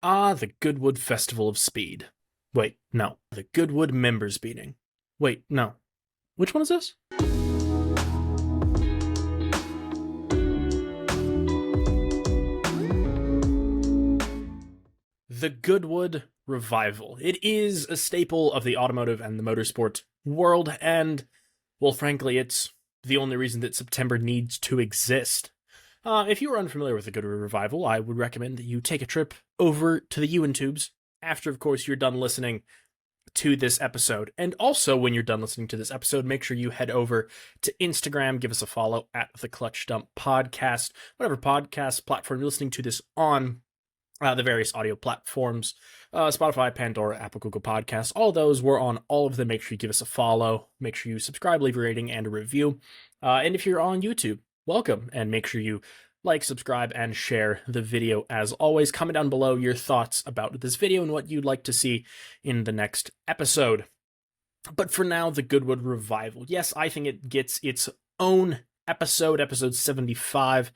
Ah, the Goodwood Festival of Speed. Wait, no. The Goodwood Members Meeting. Wait, no. Which one is this? The Goodwood Revival. It is a staple of the automotive and the motorsport world, and, well, frankly, it's the only reason that September needs to exist. If you are unfamiliar with the Goodwood Revival, I would recommend that you take a trip over to the YouTubes after, of course, you're done listening to this episode. And also, when you're done listening to this episode, make sure you head over to Instagram, give us a follow at the Clutch Dump Podcast, whatever podcast platform you're listening to this on. The various audio platforms, Spotify, Pandora, Apple, Google Podcasts, all those, we're on all of them. Make sure you give us a follow. Make sure you subscribe, leave a rating, and a review. And if you're on YouTube, welcome, and make sure you like, subscribe, and share the video. As always, comment down below your thoughts about this video and what you'd like to see in the next episode. But for now, the Goodwood Revival. Yes, I think it gets its own episode 75,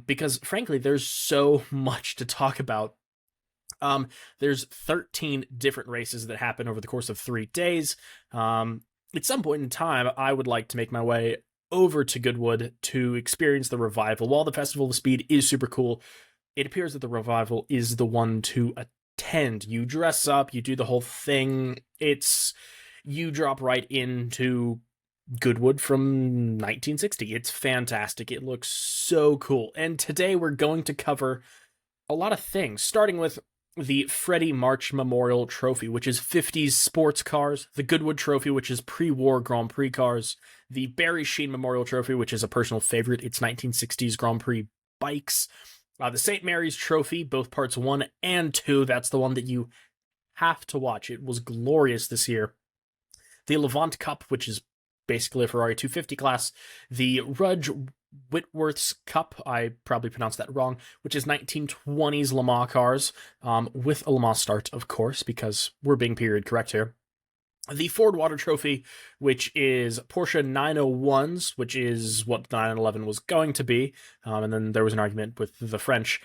because frankly, there's so much to talk about. There's 13 different races that happen over the course of 3 days. At some point in time, I would like to make my way over to Goodwood to experience the Revival. While the Festival of Speed is super cool, it appears that the Revival is the one to attend. You dress up, you do the whole thing. You drop right into Goodwood from 1960. It's fantastic. It looks so cool. And today we're going to cover a lot of things, starting with the Freddie March Memorial Trophy, which is 50s sports cars, the Goodwood Trophy, which is pre-war Grand Prix cars, the Barry Sheen Memorial Trophy, which is a personal favorite, it's 1960s Grand Prix bikes, the St. Mary's Trophy, both parts 1 and 2, that's the one that you have to watch. It was glorious this year. The Levant Cup, which is basically a Ferrari 250 class, the Rudge Whitworth's Cup, I probably pronounced that wrong, which is 1920s Le Mans cars, with a Le Mans start, of course, because we're being period correct here. The Ford Water Trophy, which is Porsche 901s, which is what the 911 was going to be, and then there was an argument with the French.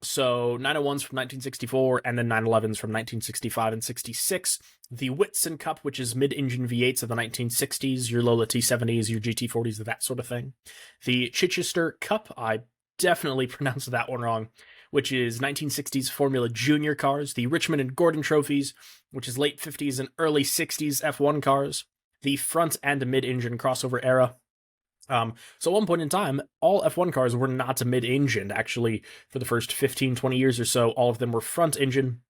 So 901s from 1964, and then 911s from 1965 and 66. The Whitson Cup, which is mid-engine V8s of the 1960s, your Lola T70s, your GT40s, that sort of thing. The Chichester Cup, I definitely pronounced that one wrong, which is 1960s Formula Junior cars. The Richmond and Gordon Trophies, which is late 50s and early 60s F1 cars. The front and mid-engine crossover era. So at one point in time, all F1 cars were not mid-engine. Actually, for the first 15, 20 years or so, all of them were front engine.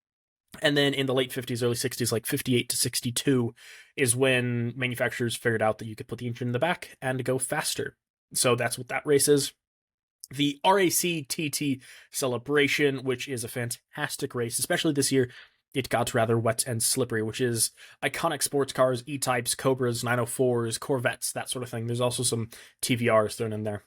And then in the late 50s, early 60s, like 58 to 62, is when manufacturers figured out that you could put the engine in the back and go faster. So that's what that race is. The RAC TT Celebration, which is a fantastic race, especially this year. It got rather wet and slippery, which is iconic sports cars, E-Types, Cobras, 904s, Corvettes, that sort of thing. There's also some TVRs thrown in there.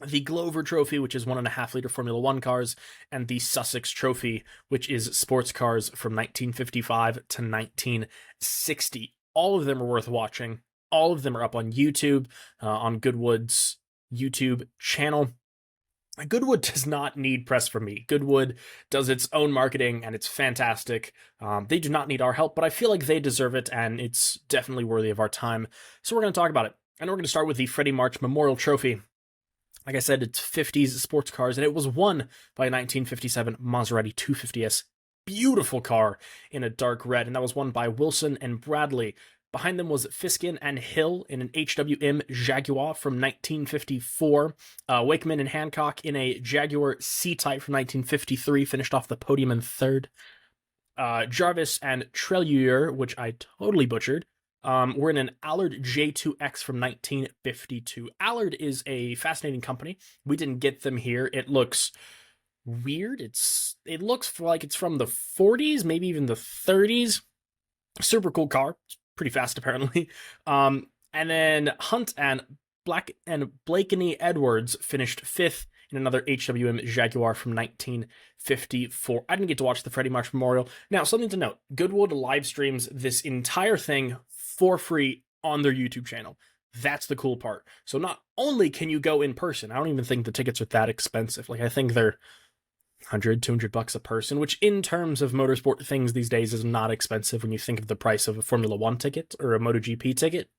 The Glover Trophy, which is 1.5-liter Formula One cars, and the Sussex Trophy, which is sports cars from 1955 to 1960. All of them are worth watching. All of them are up on YouTube, on Goodwood's YouTube channel. Goodwood does not need press from me. Goodwood does its own marketing, and it's fantastic. They do not need our help, but I feel like they deserve it, and it's definitely worthy of our time. So we're going to talk about it. And we're going to start with the Freddie March Memorial Trophy. Like I said, it's 50s sports cars, and it was won by a 1957 Maserati 250S. Beautiful car in a dark red, and that was won by Wilson and Bradley. Behind them was Fiskin and Hill in an HWM Jaguar from 1954. Wakeman and Hancock in a Jaguar C-Type from 1953, finished off the podium in third. Jarvis and Trellier, which I totally butchered, were in an Allard J2X from 1952. Allard is a fascinating company. We didn't get them here. It looks weird. It looks like it's from the 40s, maybe even the 30s. Super cool car. Pretty fast, apparently. And then Hunt and Blakeney Edwards finished fifth in another HWM Jaguar from 1954. I didn't get to watch the Freddie March Memorial. Now, something to note, Goodwood live streams this entire thing for free on their YouTube channel. That's the cool part. So not only can you go in person, I don't even think the tickets are that expensive. Like, I think they're 100, $200 a person, which in terms of motorsport things these days is not expensive when you think of the price of a Formula One ticket or a MotoGP ticket.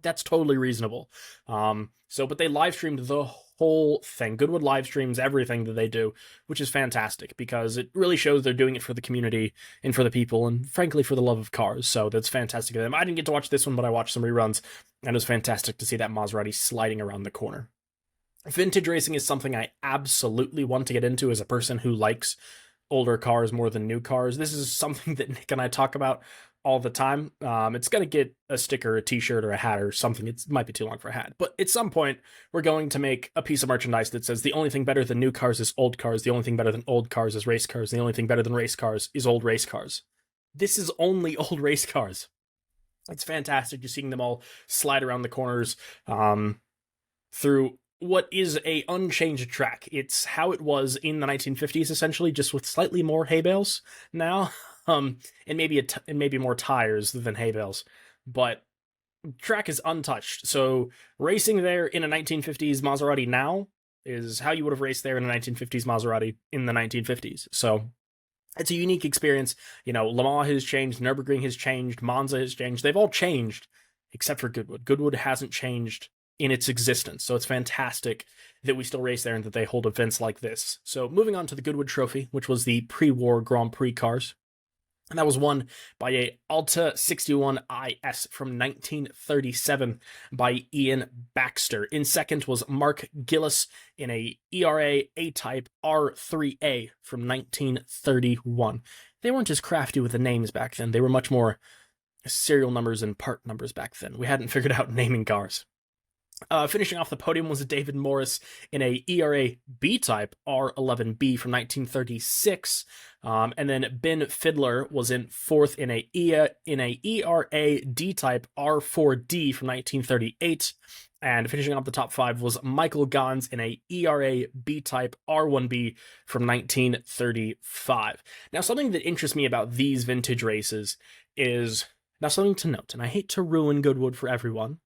That's totally reasonable. But they live streamed the whole thing. Goodwood live streams everything that they do, which is fantastic because it really shows they're doing it for the community and for the people and frankly for the love of cars. So that's fantastic of them. I didn't get to watch this one, but I watched some reruns and it was fantastic to see that Maserati sliding around the corner. Vintage racing is something I absolutely want to get into as a person who likes older cars more than new cars. This is something that Nick and I talk about all the time. It's going to get a sticker, a t-shirt, or a hat or something. It might be too long for a hat. But at some point, we're going to make a piece of merchandise that says the only thing better than new cars is old cars. The only thing better than old cars is race cars. The only thing better than race cars is old race cars. This is only old race cars. It's fantastic just seeing them all slide around the corners through what is a unchanged track. It's how it was in the 1950s, essentially, just with slightly more hay bales now. And maybe more tires than hay bales, but track is untouched. So racing there in a 1950s Maserati now is how you would have raced there in a 1950s Maserati in the 1950s. So it's a unique experience. You know, Le Mans has changed, Nürburgring has changed, Monza has changed. They've all changed except for Goodwood. Goodwood hasn't changed in its existence. So it's fantastic that we still race there and that they hold events like this. So moving on to the Goodwood Trophy, which was the pre-war Grand Prix cars. And that was won by a Alta 61 IS from 1937 by Ian Baxter. In second was Mark Gillis in a ERA A-Type R3A from 1931. They weren't as crafty with the names back then. They were much more serial numbers and part numbers back then. We hadn't figured out naming cars. Finishing off the podium was David Morris in a ERA B-Type R11B from 1936, and then Ben Fiddler was in fourth in a ERA D-Type R4D from 1938, and finishing off the top five was Michael Gons in a ERA B-Type R1B from 1935. Now, something that interests me about these vintage races is, now something to note, and I hate to ruin Goodwood for everyone,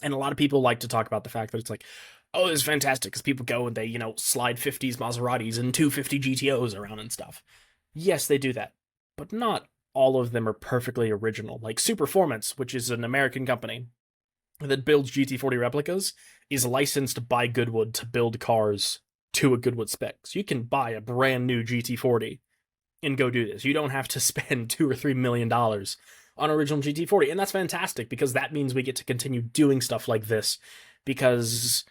and a lot of people like to talk about the fact that it's like, oh, it's fantastic because people go and they, slide 50s Maseratis and 250 GTOs around and stuff. Yes, they do that, but not all of them are perfectly original. Like Superformance, which is an American company that builds GT40 replicas, is licensed by Goodwood to build cars to a Goodwood spec. So you can buy a brand new GT40 and go do this. You don't have to spend $2 or $3 million on original GT40, and that's fantastic because that means we get to continue doing stuff like this because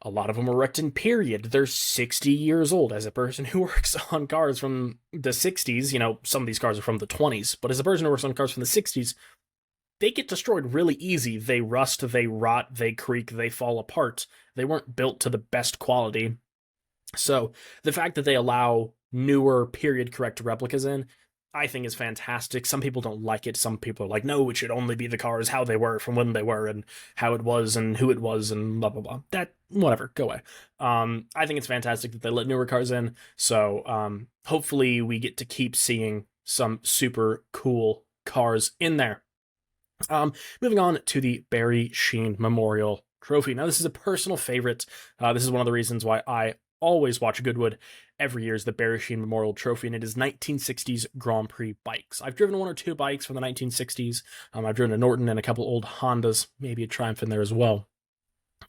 a lot of them are wrecked in period. They're 60 years old. As a person who works on cars from the 60s, some of these cars are from the 20s, but as a person who works on cars from the 60s, they get destroyed really easy. They rust, they rot, they creak, they fall apart. They weren't built to the best quality. So the fact that they allow newer period correct replicas in, I think is fantastic. Some people don't like it. Some people are like, no, it should only be the cars how they were from when they were and how it was and who it was and blah, blah, blah. That, whatever, go away. I think it's fantastic that they let newer cars in. So hopefully we get to keep seeing some super cool cars in there. Moving on to the Barry Sheen Memorial Trophy. Now, this is a personal favorite. This is one of the reasons why I always watch Goodwood every year is the Barry Sheen Memorial Trophy, and it is 1960s Grand Prix bikes. I've driven one or two bikes from the 1960s. I've driven a Norton and a couple old Hondas, maybe a Triumph in there as well.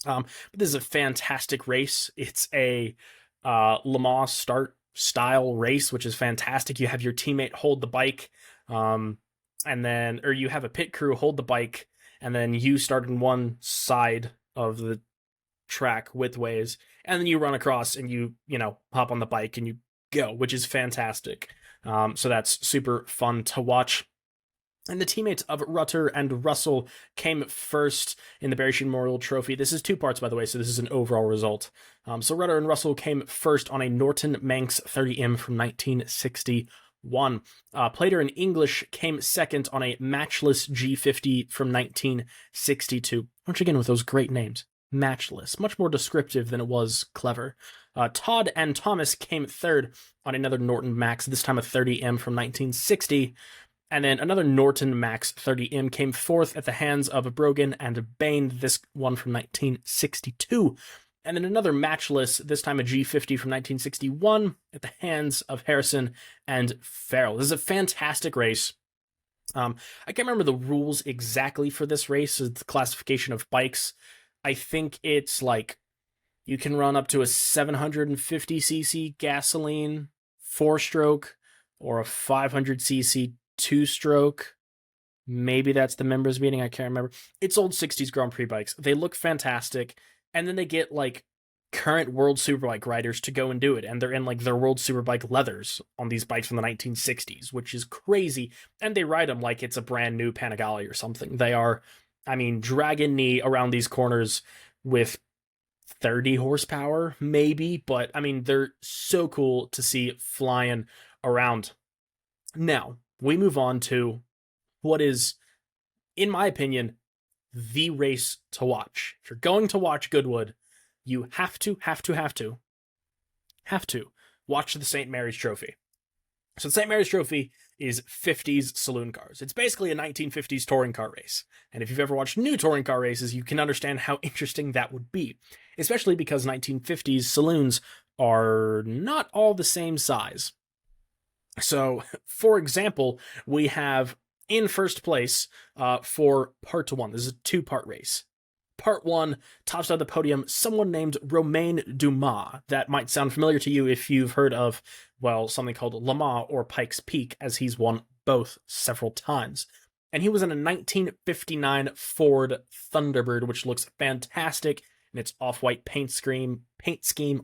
But this is a fantastic race. It's a Le Mans start style race, which is fantastic. You have your teammate hold the bike, or you have a pit crew hold the bike, and then you start in one side of the track widthways, and then you run across and you hop on the bike and you go, which is fantastic. So that's super fun to watch. And the teammates of Rutter and Russell came first in the Barry Sheen Memorial Trophy. This is two parts, by the way, so this is an overall result. So Rutter and Russell came first on a Norton Manx 30M from 1961. Plater and English came second on a Matchless G50 from 1962. Once again with those great names. Matchless, much more descriptive than it was clever. Todd and Thomas came third on another Norton Max, this time a 30M from 1960. And then another Norton Max 30M came fourth at the hands of Brogan and Bain, this one from 1962. And then another matchless, this time a G50 from 1961 at the hands of Harrison and Farrell. This is a fantastic race. I can't remember the rules exactly for this race, the classification of bikes. I think it's like you can run up to a 750cc gasoline 4-stroke or a 500cc 2-stroke. Maybe that's the members meeting. I can't remember. It's old 60s Grand Prix bikes. They look fantastic. And then they get like current World Superbike riders to go and do it. And they're in like their World Superbike leathers on these bikes from the 1960s, which is crazy. And they ride them like it's a brand new Panigale or something. They are, I mean, dragging knee around these corners with 30 horsepower, maybe. But I mean, they're so cool to see flying around. Now, we move on to what is, in my opinion, the race to watch. If you're going to watch Goodwood, you have to watch the St. Mary's Trophy. So the St. Mary's Trophy is 50s saloon cars. It's basically a 1950s touring car race. And if you've ever watched new touring car races, you can understand how interesting that would be, especially because 1950s saloons are not all the same size. So, for example, we have in first place for part 1. This is a 2-part race. Part 1, tops out the podium, someone named Romain Dumas. That might sound familiar to you if you've heard of, well, something called LeMans or Pikes Peak, as he's won both several times. And he was in a 1959 Ford Thunderbird, which looks fantastic, and it's off-white paint scheme,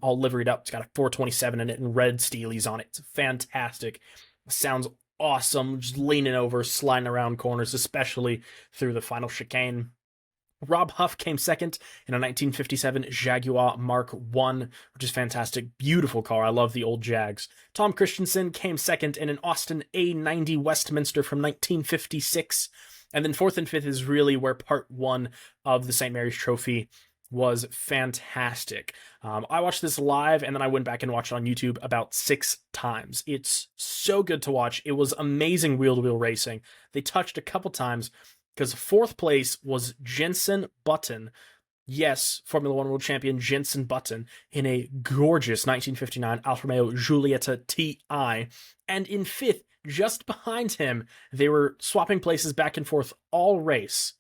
all liveried up. It's got a 427 in it and red steelies on it. It's fantastic. It sounds awesome, just leaning over, sliding around corners, especially through the final chicane. Rob Huff came second in a 1957 Jaguar Mark I, which is fantastic. Beautiful car. I love the old Jags. Tom Christensen came second in an Austin A90 Westminster from 1956. And then fourth and fifth is really where part 1 of the St. Mary's Trophy was fantastic. I watched this live, and then I went back and watched it on YouTube about 6 times. It's so good to watch. It was amazing wheel-to-wheel racing. They touched a couple times, because fourth place was Jenson Button. Yes, Formula One world champion Jenson Button in a gorgeous 1959 Alfa Romeo Giulietta TI. And in fifth, just behind him, they were swapping places back and forth all race,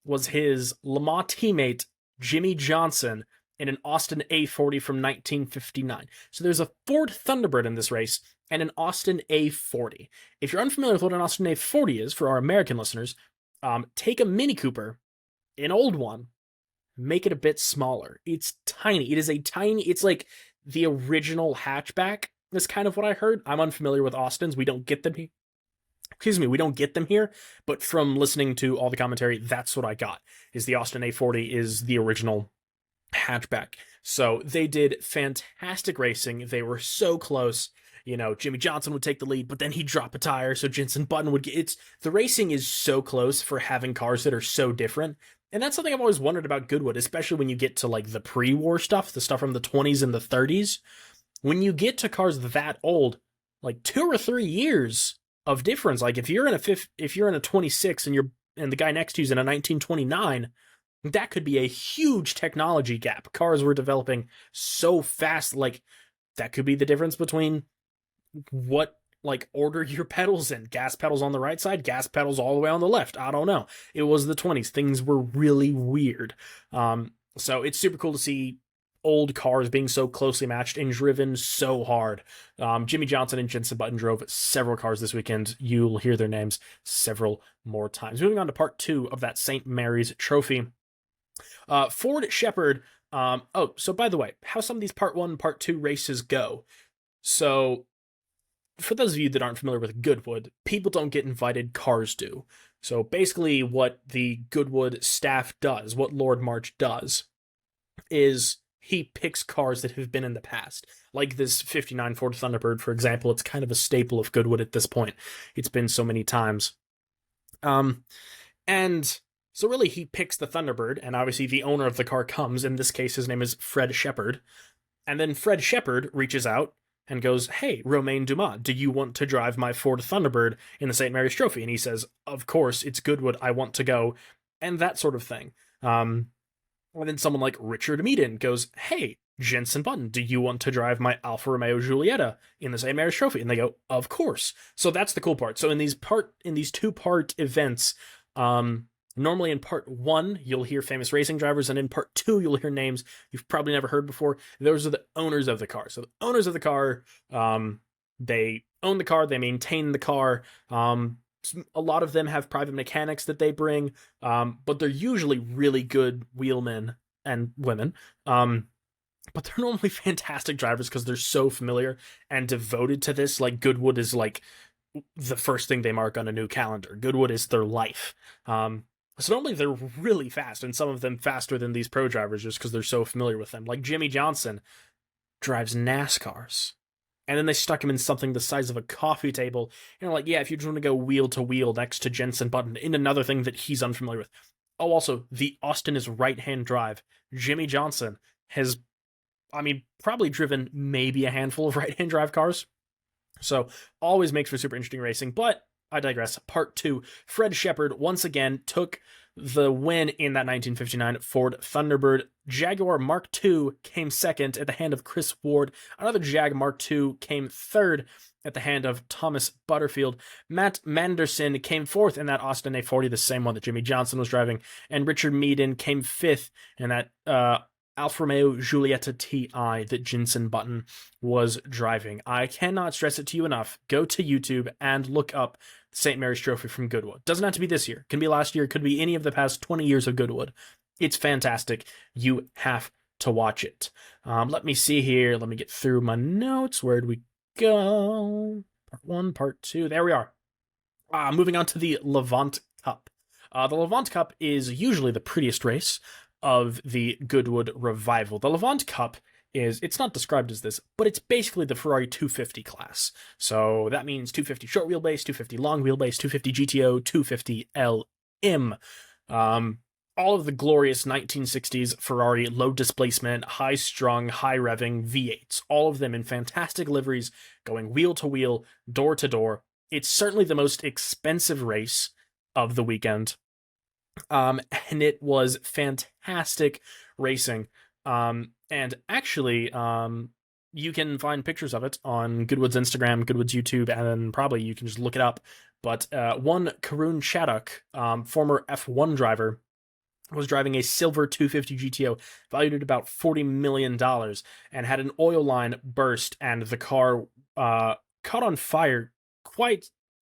was his Le Mans teammate Jimmy Johnson in an Austin A40 from 1959. So there's a Ford Thunderbird in this race and an Austin A40. If you're unfamiliar with what an Austin A40 is, for our American listeners, take a Mini Cooper, an old one, make it a bit smaller. It's tiny. It's like the original hatchback. That's kind of what I heard. I'm unfamiliar with Austins. We don't get them here. We don't get them here, but from listening to all the commentary, that's what I got, is the Austin A40 is the original hatchback. So they did fantastic racing. They were so close. You know, Jimmy Johnson would take the lead, but then he'd drop a tire, so Jenson Button would get... The racing is so close for having cars that are so different, and that's something I've always wondered about Goodwood, especially when you get to, like, the pre-war stuff, the stuff from the 20s and the 30s. When you get to cars that old, like 2 or 3 years of difference, like if you're in a 26 and the guy next to you's in a 1929, that could be a huge technology gap. Cars were developing so fast, like that could be the difference between what like order your pedals in. Gas pedals on the right side, gas pedals all the way on the left. I don't know. It was the 20s. Things were really weird. So it's super cool to see old cars being so closely matched and driven so hard. Jimmy Johnson and Jenson Button drove several cars this weekend. You'll hear their names several more times. Moving on to part 2 of that St. Mary's Trophy. Ford Shepherd. So by the way, how some of these part 1, part 2 races go. So for those of you that aren't familiar with Goodwood, people don't get invited, cars do. So basically what the Goodwood staff does, what Lord March does, is he picks cars that have been in the past. Like this 59 Ford Thunderbird, for example. It's kind of a staple of Goodwood at this point. It's been so many times. And so really he picks the Thunderbird, and obviously the owner of the car comes. In this case, his name is Fred Shepherd. And then Fred Shepherd reaches out and goes, "Hey, Romain Dumas, do you want to drive my Ford Thunderbird in the St. Mary's Trophy?" And he says, "Of course, it's Goodwood, I want to go," and that sort of thing. And then someone like Richard Meaden goes, hey, Jensen Button, do you want to drive my Alfa Romeo Giulietta in the St. Mary's Trophy? And they go, of course. So that's the cool part. So in these 2-part events, normally in part 1, you'll hear famous racing drivers, and in part 2, you'll hear names you've probably never heard before. Those are the owners of the car. So the owners of the car, they own the car, they maintain the car. A lot of them have private mechanics that they bring, but they're usually really good wheelmen and women. But they're normally fantastic drivers because they're so familiar and devoted to this. Like, Goodwood is like the first thing they mark on a new calendar. Goodwood is their life. So normally they're really fast, and some of them faster than these pro drivers just because they're so familiar with them. Like Jimmy Johnson drives NASCARs. And then they stuck him in something the size of a coffee table. And like, yeah, if you just want to go wheel to wheel next to Jensen Button in another thing that he's unfamiliar with. Oh, also, the Austin is right-hand drive. Jimmy Johnson has, probably driven maybe a handful of right-hand drive cars. So always makes for super interesting racing. But I digress. Part 2, Fred Shepard once again took the win in that 1959 Ford Thunderbird. Jaguar Mark II came second at the hand of Chris Ward. Another Jag Mark II came third at the hand of Thomas Butterfield. Matt Manderson came fourth in that Austin A40, the same one that Jimmy Johnson was driving. And Richard Meaden came fifth in that Alfa Romeo Giulietta TI that Jensen Button was driving. I cannot stress it to you enough. Go to YouTube and look up St. Mary's Trophy from Goodwood. Doesn't have to be this year. Can be last year. Could be any of the past 20 years of Goodwood. It's fantastic. You have to watch it. Let me see here. Let me get through my notes. Where'd we go? Part 1, Part 2. There we are. Moving on to the Levant Cup. The Levant Cup is usually the prettiest race of the Goodwood Revival. The Levant Cup it's not described as this, but it's basically the Ferrari 250 class. So that means 250 short wheelbase, 250 long wheelbase, 250 GTO, 250 LM. All of the glorious 1960s Ferrari low displacement, high strung, high revving V8s, all of them in fantastic liveries, going wheel to wheel, door to door. It's certainly the most expensive race of the weekend. And it was fantastic racing. And actually, you can find pictures of it on Goodwood's Instagram, Goodwood's YouTube, and then probably you can just look it up. But one Karun Chaddock, former F1 driver, was driving a silver 250 GTO valued at about $40 million and had an oil line burst, and the car caught on fire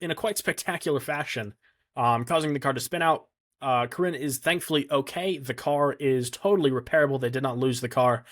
in a quite spectacular fashion, causing the car to spin out. Corinne is thankfully okay. The car is totally repairable. They did not lose the car.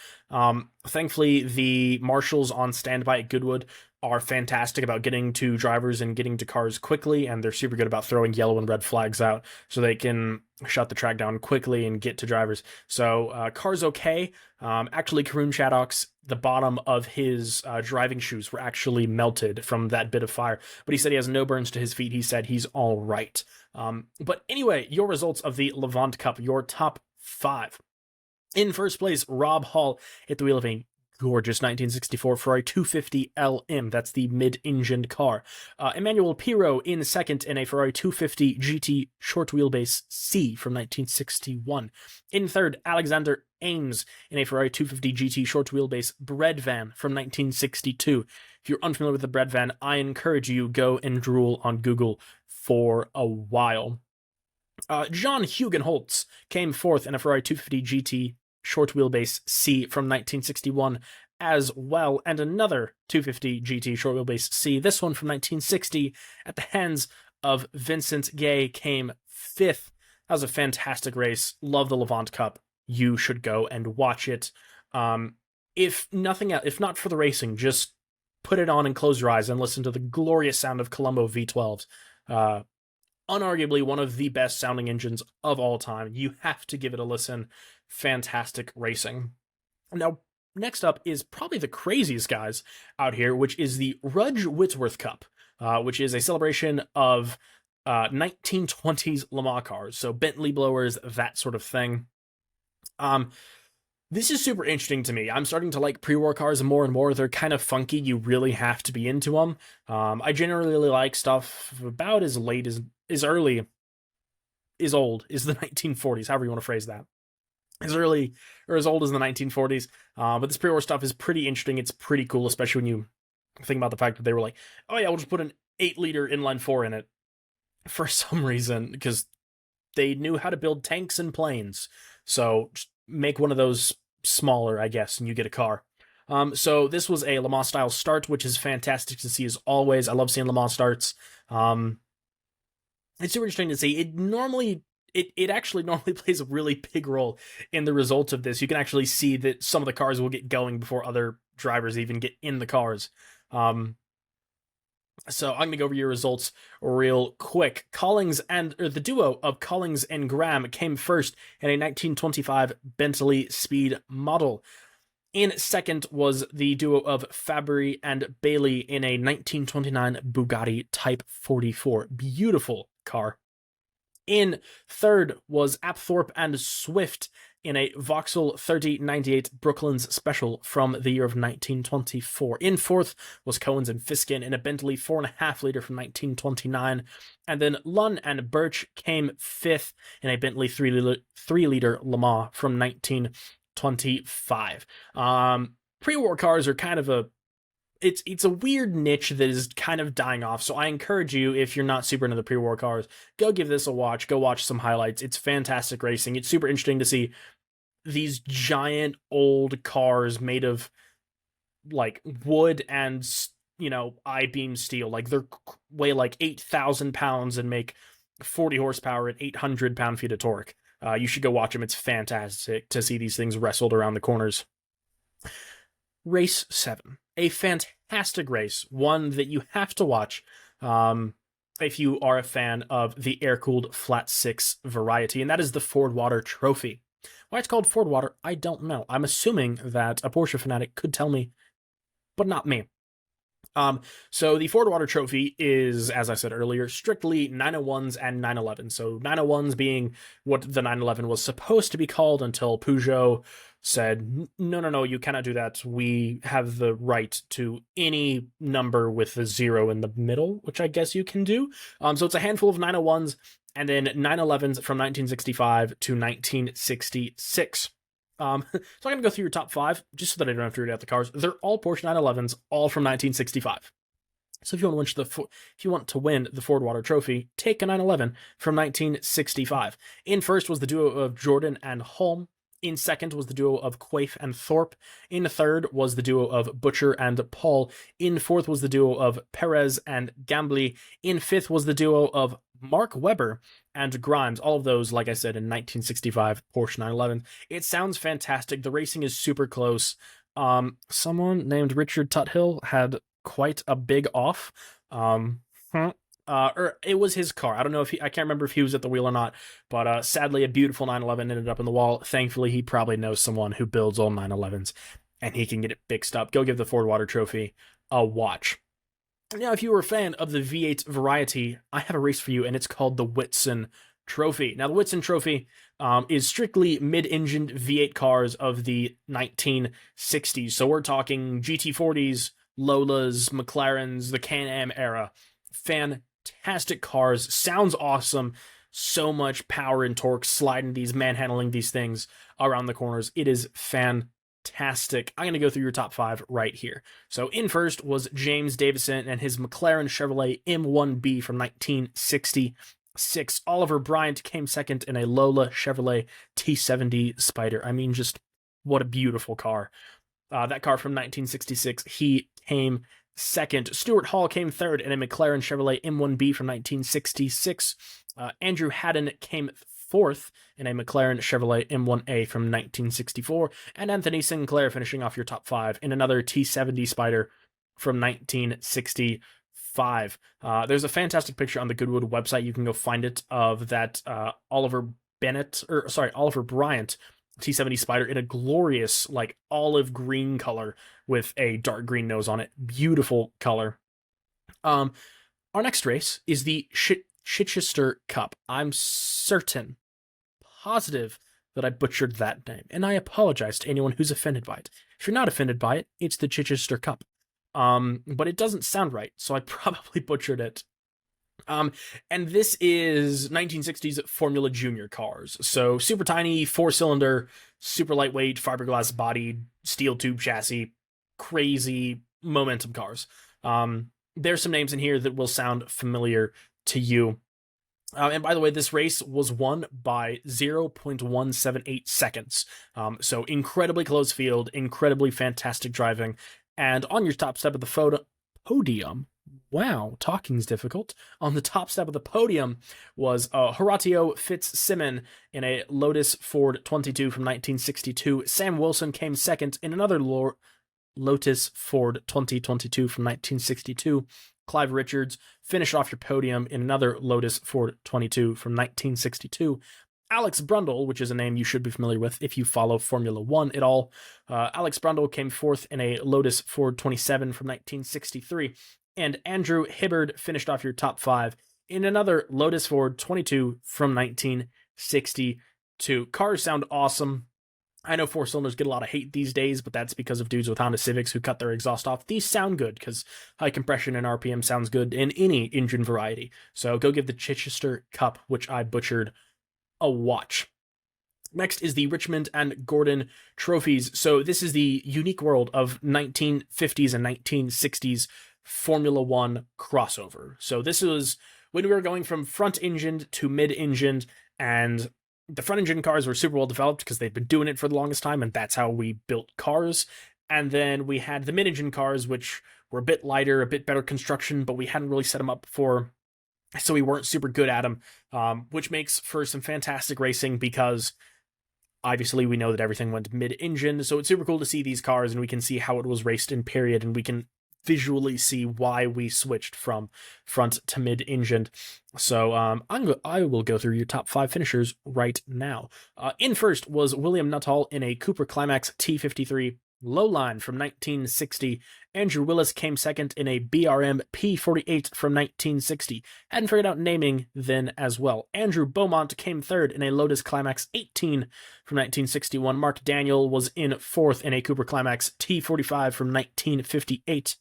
Thankfully, the marshals on standby at Goodwood are fantastic about getting to drivers and getting to cars quickly, and they're super good about throwing yellow and red flags out so they can shut the track down quickly and get to drivers. So car's okay. Actually, Karun Chaddock's, the bottom of his driving shoes were actually melted from that bit of fire, but he said he has no burns to his feet. He said he's all right. But anyway, your results of the Levant Cup, your top 5. In first place, Rob Hall at the wheel of a gorgeous 1964 Ferrari 250 LM. That's the mid-engined car. Emmanuel Pirro in second in a Ferrari 250 GT short wheelbase C from 1961. In third, Alexander Ames in a Ferrari 250 GT short wheelbase bread van from 1962. If you're unfamiliar with the bread van, I encourage you go and drool on Google for a while. John Hugenholtz came fourth in a Ferrari 250 GT short wheelbase C from 1961 as well, and another 250 GT short wheelbase C, this one from 1960, at the hands of Vincent Gay, came fifth. That was a fantastic race. Love the Levant Cup. You should go and watch it. If nothing else, if not for the racing, just put it on and close your eyes and listen to the glorious sound of Colombo V12s. Unarguably one of the best sounding engines of all time. You have to give it a listen. Fantastic racing. Now, next up is probably the craziest guys out here, which is the Rudge Whitworth Cup, which is a celebration of 1920s Le Mans cars, so Bentley blowers, that sort of thing. This is super interesting to me. I'm starting to like pre-war cars more and more. They're kind of funky. You really have to be into them. I generally like stuff about as late as early, as old as the 1940s, however you want to phrase that. as early or as old as the 1940s. But this pre-war stuff is pretty interesting. It's pretty cool, especially when you think about the fact that they were like, oh yeah, we'll just put an 8-liter inline four in it for some reason, because they knew how to build tanks and planes. So just make one of those smaller, I guess, and you get a car. So this was a Le Mans style start, which is fantastic to see as always. I love seeing Le Mans starts. It's super interesting to see. It actually normally plays a really big role in the results of this. You can actually see that some of the cars will get going before other drivers even get in the cars. So I'm going to go over your results real quick. The duo of Collins and Graham came first in a 1925 Bentley Speed model. In second was the duo of Fabry and Bailey in a 1929 Bugatti Type 44. Beautiful car. In third was Apthorpe and Swift in a Vauxhall 3098 Brooklands Special from the year of 1924. In fourth was Coens and Fiskin in a Bentley 4.5-liter from 1929. And then Lunn and Birch came fifth in a Bentley 3-liter Le Mans from 1925. Pre-war cars are kind of it's a weird niche that is kind of dying off. So I encourage you, if you're not super into the pre-war cars, go give this a watch. Go watch some highlights. It's fantastic racing. It's super interesting to see these giant old cars made of like wood and, I-beam steel. Like they're weigh like 8,000 pounds and make 40 horsepower at 800 pound-feet of torque. You should go watch them. It's fantastic to see these things wrestled around the corners. Race 7. A fantastic race, one that you have to watch if you are a fan of the air-cooled flat six variety, and that is the Ford Water Trophy. Why it's called Ford Water, I don't know. I'm assuming that a Porsche fanatic could tell me, but not me. So the Ford Water Trophy is, as I said earlier, strictly 901s and 911s. So 901s being what the 911 was supposed to be called until Peugeot said, no, you cannot do that. We have the right to any number with a 0 in the middle, which I guess you can do. So it's a handful of 901s and then 911s from 1965 to 1966. So I'm going to go through your top 5, just so that I don't have to read out the cars. They're all Porsche 911s, all from 1965. So if you want to win the Ford Water Trophy, take a 911 from 1965. In first was the duo of Jordan and Holm. In second was the duo of Quaife and Thorpe. In third was the duo of Butcher and Paul. In fourth was the duo of Perez and Gambly. In fifth was the duo of Mark Webber and Grimes. All of those, like I said, in 1965 Porsche 911. It sounds fantastic. The racing is super close. Someone named Richard Tuthill had quite a big off. Or it was his car. I don't know if I can't remember if he was at the wheel or not, but sadly a beautiful 911 ended up in the wall. Thankfully, he probably knows someone who builds old 911s and he can get it fixed up. Go give the Ford Water Trophy a watch. Now, if you were a fan of the V8 variety, I have a race for you, and it's called the Whitson Trophy. Now, the Whitson Trophy is strictly mid-engined V8 cars of the 1960s. So we're talking GT40s, Lolas, McLarens, the Can-Am era. Fantastic cars, sounds awesome, so much power and torque manhandling these things around the corners. It is fantastic. I'm going to go through your top 5 right here. So in first was James Davison and his McLaren Chevrolet M1B from 1966. Oliver Bryant came second in a Lola Chevrolet T70 Spider. I mean, just what a beautiful car. That car from 1966, he came second. Stuart Hall came third in a McLaren Chevrolet M1B from 1966. Andrew Haddon came fourth in a McLaren Chevrolet M1A from 1964. And Anthony Sinclair finishing off your top 5 in another T70 Spider from 1965. There's a fantastic picture on the Goodwood website. You can go find it of that Oliver Bryant T70 Spider in a glorious, like, olive green color with a dark green nose on it. Beautiful color. Our next race is the Chichester Cup. I'm positive that I butchered that name, and I apologize to anyone who's offended by it. If you're not offended by it, it's the Chichester Cup. But it doesn't sound right, so I probably butchered it Um, and this is 1960s Formula Junior cars. So super tiny, 4-cylinder, super lightweight, fiberglass bodied, steel tube chassis, crazy momentum cars. There's some names in here that will sound familiar to you. And by the way, this race was won by 0.178 seconds. So incredibly close field, incredibly fantastic driving. And on your top step of the podium, wow, talking's difficult. On the top step of the podium was Horatio Fitzsimon in a Lotus Ford 22 from 1962. Sam Wilson came second in another Lotus Ford 2022 from 1962. Clive Richards finished off your podium in another Lotus Ford 22 from 1962. Alex Brundle, which is a name you should be familiar with if you follow Formula One at all. Alex Brundle came fourth in a Lotus Ford 27 from 1963. And Andrew Hibbard finished off your top five in another Lotus Ford 22 from 1962. Cars sound awesome. I know 4-cylinders get a lot of hate these days, but that's because of dudes with Honda Civics who cut their exhaust off. These sound good because high compression and RPM sounds good in any engine variety. So go give the Chichester Cup, which I butchered, a watch. Next is the Richmond and Gordon trophies. So this is the unique world of 1950s and 1960s Formula One crossover. So this was when we were going from front-engined to mid-engined, and the front engine cars were super well developed because they'd been doing it for the longest time, and that's how we built cars. And then we had the mid engine cars, which were a bit lighter, a bit better construction, but we hadn't really set them up before, so we weren't super good at them, which makes for some fantastic racing because obviously we know that everything went mid engine. So it's super cool to see these cars, and we can see how it was raced in period, and we can visually see why we switched from front to mid-engined. So I will go through your top 5 finishers right now. In first was William Nuttall in a Cooper Climax T53 Lowline from 1960. Andrew Willis came second in a BRM P48 from 1960. Hadn't figured out naming then as well. Andrew Beaumont came third in a Lotus Climax 18 from 1961. Mark Daniel was in fourth in a Cooper Climax T45 from 1958.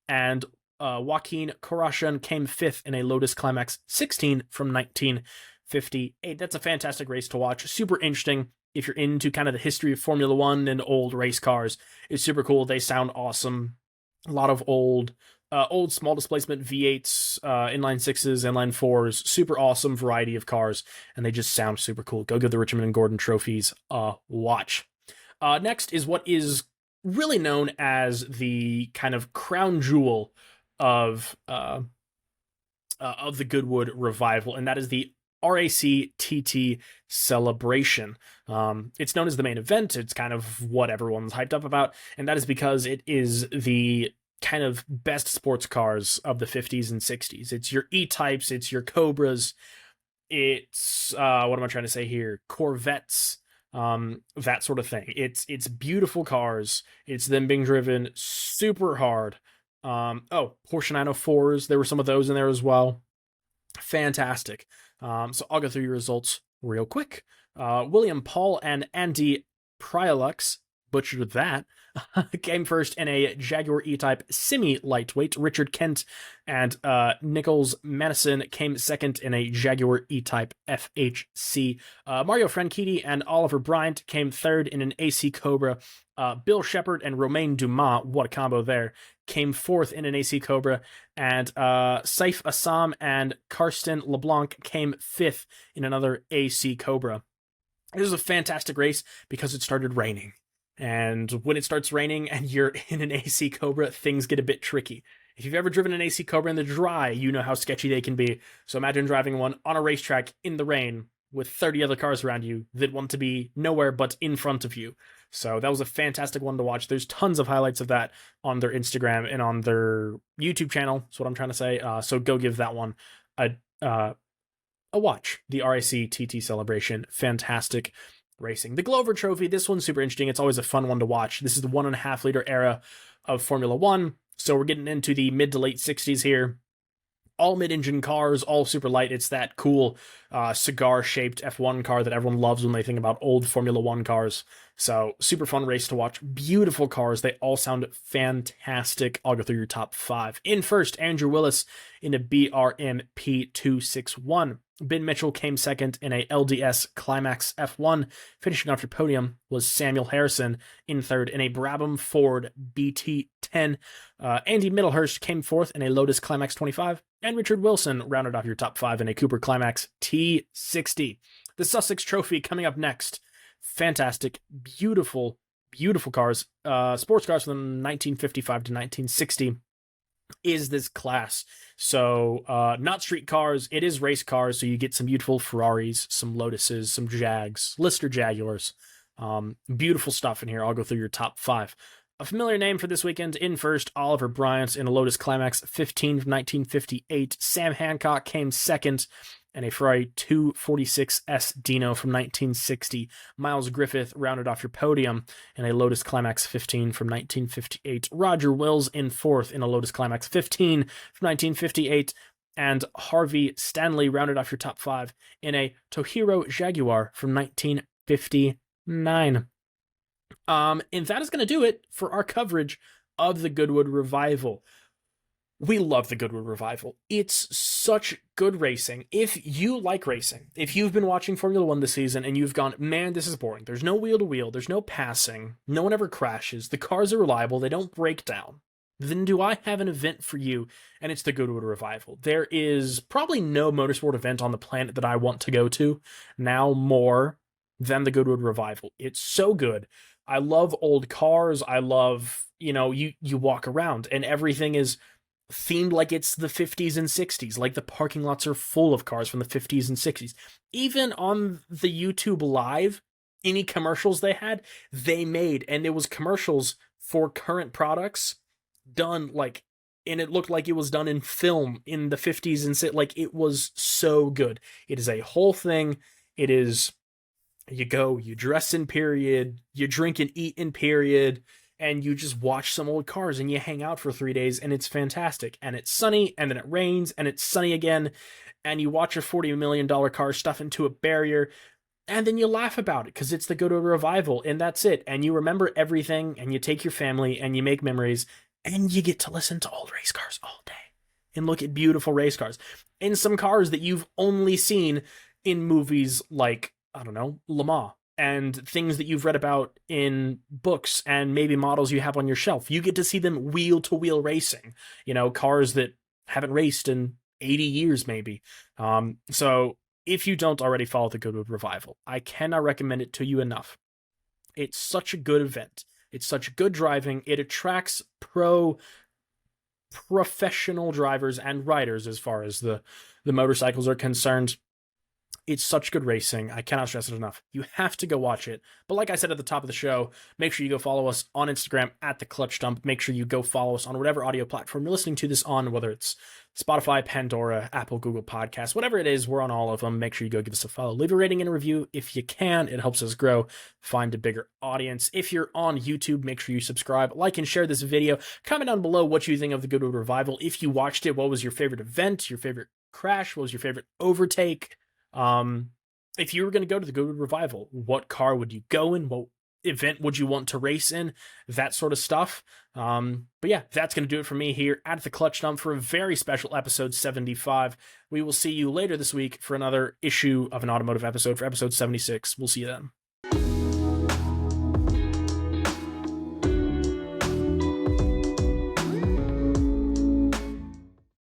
And Joaquin Corrashan came fifth in a Lotus Climax 16 from 1958. That's a fantastic race to watch. Super interesting. If you're into kind of the history of Formula One and old race cars, it's super cool. They sound awesome. A lot of old small displacement V8s, inline 6s, inline 4s, super awesome variety of cars, and they just sound super cool. Go give the Richmond and Gordon trophies a watch. Next is what is really known as the kind of crown jewel of the Goodwood Revival, and that is the RAC TT Celebration. It's known as the main event. It's kind of what everyone's hyped up about, and that is because it is the kind of best sports cars of the 50s and 60s. It's your E-types, it's your Cobras, it's what am I trying to say here? Corvettes, that sort of thing. It's beautiful cars. It's them being driven super hard. Porsche 904s, there were some of those in there as well. Fantastic. So I'll go through your results real quick. William Paul and Andy Prialux, butchered that, came first in a Jaguar E-Type semi-lightweight. Richard Kent and Nichols Madison came second in a Jaguar E-Type FHC. Mario Franchitti and Oliver Bryant came third in an AC Cobra. Bill Shepard and Romain Dumas, what a combo there, came fourth in an AC Cobra. And Saif Assam and Karsten LeBlanc came fifth in another AC Cobra. It was a fantastic race because it started raining. And when it starts raining and you're in an AC Cobra, things get a bit tricky. If you've ever driven an AC Cobra in the dry, you know how sketchy they can be. So imagine driving one on a racetrack in the rain with 30 other cars around you that want to be nowhere but in front of you. So that was a fantastic one to watch. There's tons of highlights of that on their Instagram and on their YouTube channel. That's what I'm trying to say. So go give that one a watch. The RAC TT Celebration. Fantastic racing. The Glover Trophy, this one's super interesting. It's always a fun one to watch. This is the 1.5 liter era of Formula One. So we're getting into the mid to late 60s here. All mid-engine cars, all super light. It's that cool cigar-shaped F1 car that everyone loves when they think about old Formula One cars. So super fun race to watch. Beautiful cars. They all sound fantastic. I'll go through your top 5. In first, Andrew Willis in a BRM P261. Ben Mitchell came second in a LDS Climax F1. Finishing off your podium was Samuel Harrison in third in a Brabham Ford BT10. Andy Middlehurst came fourth in a Lotus Climax 25. And Richard Wilson rounded off your top 5 in a Cooper Climax T60. The Sussex Trophy coming up next. Fantastic, beautiful, beautiful cars. Sports cars from 1955 to 1960 is this class. So not street cars, it is race cars. So you get some beautiful Ferraris, some Lotuses, some Jags, Lister Jaguars. Beautiful stuff in here. I'll go through your top 5. A familiar name for this weekend. In first, Oliver Bryant in a Lotus Climax 15 from 1958. Sam Hancock came second and a Ferrari 246S Dino from 1960. Miles Griffith rounded off your podium in a Lotus Climax 15 from 1958. Roger Wills in fourth in a Lotus Climax 15 from 1958. And Harvey Stanley rounded off your top 5 in a Tohiro Jaguar from 1959. And that is going to do it for our coverage of the Goodwood Revival. We love the Goodwood Revival. It's such good racing. If you like racing, if you've been watching Formula One this season and you've gone, man, this is boring. There's no wheel to wheel. There's no passing. No one ever crashes. The cars are reliable. They don't break down. Then do I have an event for you? And it's the Goodwood Revival. There is probably no motorsport event on the planet that I want to go to now more than the Goodwood Revival. It's so good. I love old cars. I love, you walk around and everything is themed like it's the 50s and 60s. Like the parking lots are full of cars from the 50s and 60s. Even on the YouTube Live, any commercials they had, they made, and it was commercials for current products done and it looked like it was done in film in the 50s and like it was so good. It is a whole thing. It is, you go, you dress in period, you drink and eat in period, and you just watch some old cars and you hang out for 3 days and it's fantastic. And it's sunny and then it rains and it's sunny again. And you watch a $40 million car stuff into a barrier and then you laugh about it because it's the Goodwood Revival and that's it. And you remember everything and you take your family and you make memories and you get to listen to old race cars all day and look at beautiful race cars and some cars that you've only seen in movies like, I don't know, LeMans. And things that you've read about in books and maybe models you have on your shelf. You get to see them wheel-to-wheel racing. Cars that haven't raced in 80 years maybe. So if you don't already follow the Goodwood Revival, I cannot recommend it to you enough. It's such a good event. It's such good driving. It attracts professional drivers and riders as far as the motorcycles are concerned. It's such good racing. I cannot stress it enough. You have to go watch it. But like I said at the top of the show, make sure you go follow us on Instagram at The Clutch Dump. Make sure you go follow us on whatever audio platform you're listening to this on, whether it's Spotify, Pandora, Apple, Google Podcasts, whatever it is, we're on all of them. Make sure you go give us a follow. Leave a rating and a review if you can. It helps us grow, find a bigger audience. If you're on YouTube, make sure you subscribe, like, and share this video. Comment down below what you think of the Goodwood Revival. If you watched it, what was your favorite event, your favorite crash? What was your favorite overtake? If you were going to go to the Goodwood Revival, what car would you go in? What event would you want to race in? That sort of stuff. But yeah, that's going to do it for me here at the Clutch Dump for a very special episode 75. We will see you later this week for another issue of an automotive episode for episode 76. We'll see you then.